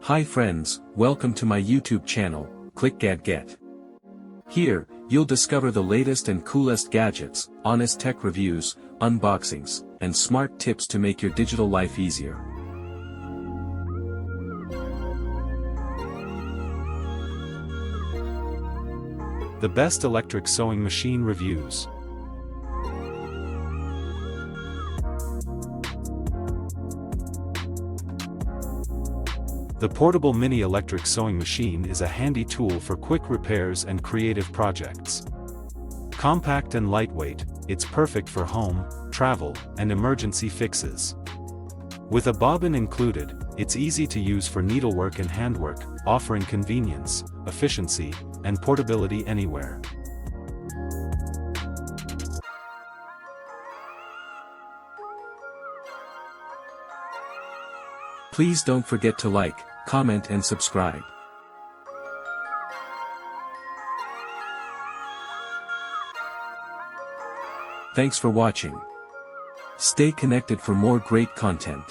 Hi friends, welcome to my YouTube channel, clickgatget. Here, you'll discover the latest and coolest gadgets, honest tech reviews, unboxings, and smart tips to make your digital life easier. The best electric sewing machine reviews. The portable mini electric sewing machine is a handy tool for quick repairs and creative projects. Compact and lightweight, it's perfect for home, travel, and emergency fixes. With a bobbin included, it's easy to use for needlework and handwork, offering convenience, efficiency, and portability anywhere. Please don't forget to like, comment and subscribe. Thanks for watching. Stay connected for more great content.